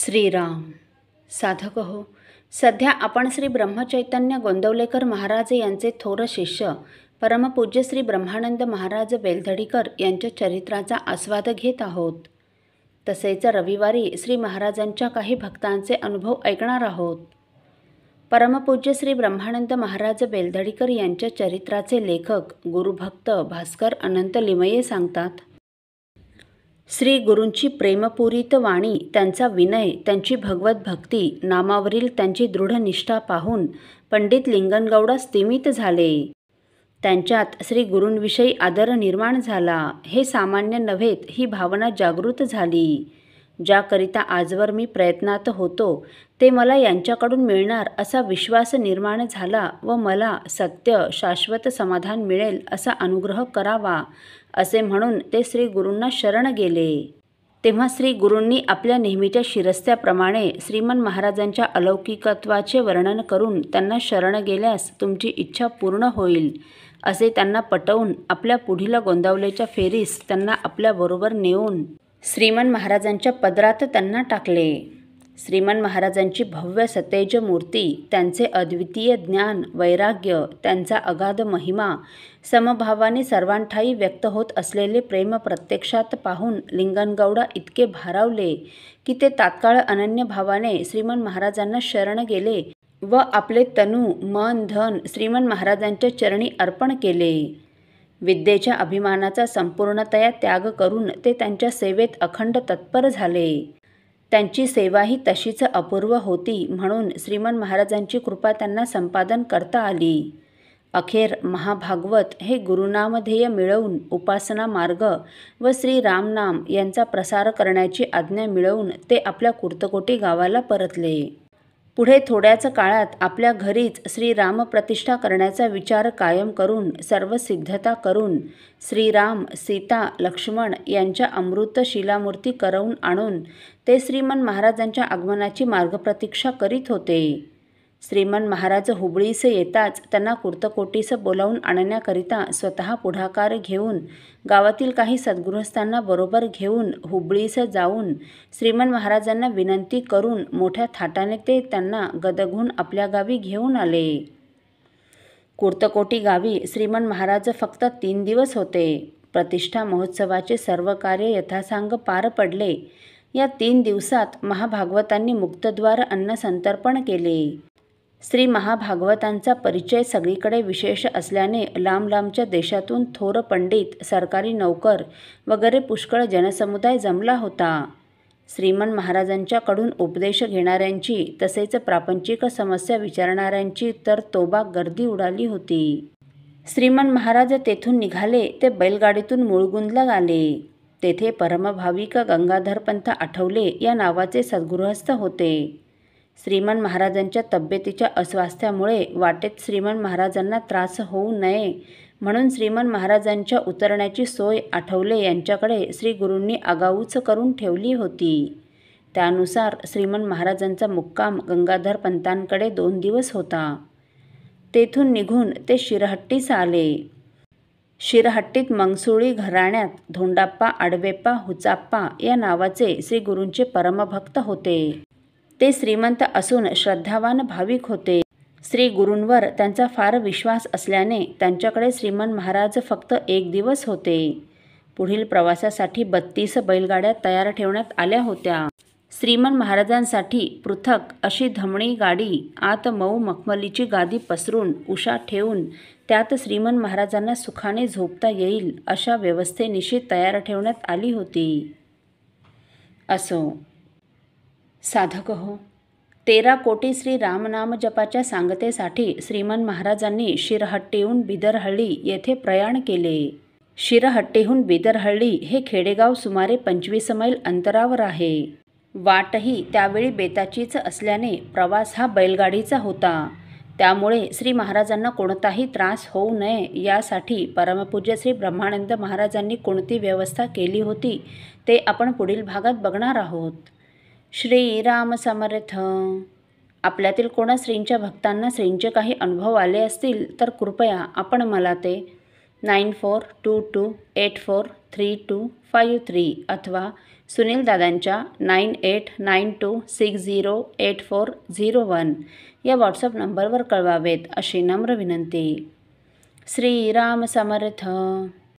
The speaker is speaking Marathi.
श्रीराम. साधक हो, सध्या आपण श्री ब्रह्मचैतन्य गोंदवलेकर महाराज यांचे थोर शिष्य परमपूज्य श्री ब्रह्मानंद महाराज बेलधडीकर यांच्या चरित्राचा आस्वाद घेत आहोत. तसेच रविवारी श्री महाराजांच्या काही भक्तांचे अनुभव ऐकणार आहोत. परमपूज्य श्री ब्रह्मानंद महाराज बेलधडीकर यांच्या चरित्राचे लेखक गुरुभक्त भास्कर अनंत लिमये सांगतात. श्री गुरूंची प्रेमपूरित वाणी, त्यांचा विनय, त्यांची भगवत भक्ती, नामावरील त्यांची दृढ निष्ठा पाहून पंडित लिंगनगौडा स्तिमित झाले. त्यांच्यात श्री गुरूंविषयी आदर निर्माण झाला. हे सामान्य नव्हेत, ही भावना जागृत झाली. ज्याकरिता आजवर मी प्रयत्नात होतो ते मला यांच्याकडून मिळणार असा विश्वास निर्माण झाला व मला सत्य शाश्वत समाधान मिळेल असा अनुग्रह करावा असे म्हणून ते श्री गुरूंना शरण गेले. तेव्हा श्री गुरूंनी आपल्या नेहमीच्या शिरस्त्याप्रमाणे श्रीमन महाराजांच्या अलौकिकत्वाचे वर्णन करून त्यांना शरण गेल्यास तुमची इच्छा पूर्ण होईल असे त्यांना पटवून आपल्या पुढील गोंदावलेच्या फेरीस त्यांना आपल्याबरोबर नेऊन श्रीमन महाराजांच्या पदरात त्यांना टाकले. श्रीमन महाराजांची भव्य सतेज मूर्ती, त्यांचे अद्वितीय ज्ञान वैराग्य, त्यांचा अगाध महिमा, समभावाने सर्वांठायी व्यक्त होत असलेले प्रेम प्रत्यक्षात पाहून लिंगनगौडा इतके भारावले की ते तात्काळ अनन्य भावाने श्रीमन महाराजांना शरण गेले व आपले तनु मन धन श्रीमन महाराजांच्या चरणी अर्पण केले. विद्येच्या अभिमानाचा संपूर्णतया त्याग करून ते त्यांच्या सेवेत अखंड तत्पर झाले. त्यांची सेवाही तशीच अपूर्व होती म्हणून श्रीमन महाराजांची कृपा त्यांना संपादन करता आली. अखेर महाभागवत हे गुरुनामधेय मिळवून उपासना मार्ग व श्री रामनाम यांचा प्रसार करण्याची आज्ञा मिळवून ते आपल्या कुर्तकोटी गावाला परतले. पुढे थोड्याच काळात आपल्या घरीच श्रीराम प्रतिष्ठा करण्याचा विचार कायम करून सर्व सिद्धता करून श्रीराम सीता लक्ष्मण यांच्या अमृत शिलामूर्ती करवून आणून ते श्रीमन महाराजांच्या आगमनाची मार्गप्रतीक्षा करीत होते. श्रीमन महाराज हुबळीस येताच त्यांना कुर्तकोटीस बोलावून आणण्याकरिता स्वतः पुढाकार घेऊन गावातील काही सद्गृहस्थांना बरोबर घेऊन हुबळीस जाऊन श्रीमन महाराजांना विनंती करून मोठ्या थाटाने ते त्यांना गदगून आपल्या गावी घेऊन आले. कुर्तकोटी गावी श्रीमन महाराज फक्त 3 दिवस होते. प्रतिष्ठा महोत्सवाचे सर्व कार्य यथासांग पार पडले. या 3 दिवसात महाभागवतांनी मुक्तद्वार अन्न संतर्पण केले. श्री महाभागवतांचा परिचय सगळीकडे विशेष असल्याने लांब लांबच्या देशातून थोर पंडित, सरकारी नौकर वगैरे पुष्कळ जनसमुदाय जमला होता. श्रीमन महाराजांच्याकडून उपदेश घेणाऱ्यांची तसेच प्रापंचिक समस्या विचारणाऱ्यांची तर तोबा गर्दी उडाली होती. श्रीमन महाराज तेथून निघाले ते बैलगाडीतून मुळगुंदला आले. तेथे परमभाविक गंगाधरपंत आठवले या नावाचे सद्गृहस्थ होते. श्रीमन महाराजांच्या तब्येतीच्या अस्वास्थ्यामुळे वाटेत श्रीमन महाराजांना त्रास होऊ नये म्हणून श्रीमन महाराजांच्या उतरण्याची सोय आठवले यांच्याकडे श्री गुरूंनी आगाऊच करून ठेवली होती. त्यानुसार श्रीमन महाराजांचा मुक्काम गंगाधरपंतांकडे 2 दिवस होता. तेथून निघून ते शिरहट्टीस आले. शिरहट्टीत मंगसुळी घराण्यात धोंडाप्पा आडवेप्पा हुचाप्पा या नावाचे श्री गुरूंचे परमभक्त होते. ते श्रीमंत असून श्रद्धावान भाविक होते. श्री गुरूंवर त्यांचा फार विश्वास असल्याने त्यांच्याकडे श्रीमन महाराज फक्त 1 दिवस होते. पुढील प्रवासासाठी 32 बैलगाड्या तयार ठेवण्यात आल्या होत्या. श्रीमन महाराजांसाठी पृथक अशी धमणी गाडी, आत मऊ मखमलीची गादी पसरून उशा ठेवून त्यात श्रीमन महाराजांना सुखाने झोपता येईल अशा व्यवस्थेनिशी तयार ठेवण्यात आली होती. असो साधक हो, 13 कोटी श्री रामनाम जपाच्या सांगतेसाठी श्रीमन महाराजांनी शिरहट्टीहून बिदरहळ्ळी येथे प्रयाण केले. शिरहट्टीहून बिदरहळ्ळी हे खेडेगाव सुमारे 25 मैल अंतरावर आहे. वाटही त्यावेळी बेताचीच असल्याने प्रवास हा बैलगाडीचा होता. त्यामुळे श्री महाराजांना कोणताही त्रास होऊ नये यासाठी परमपूज्य श्री ब्रह्मानंद महाराजांनी कोणती व्यवस्था केली होती ते आपण पुढील भागात बघणार आहोत. श्रीराम समर्थ. आपल्यातील कोणा श्रींच्या भक्तांना श्रींचे काही अनुभव आले असतील तर कृपया आपण मला ते 9422843253 अथवा सुनील दादांच्या 9892608401 या व्हॉट्सअप नंबरवर कळवावेत अशी नम्र विनंती. श्रीराम समर्थ.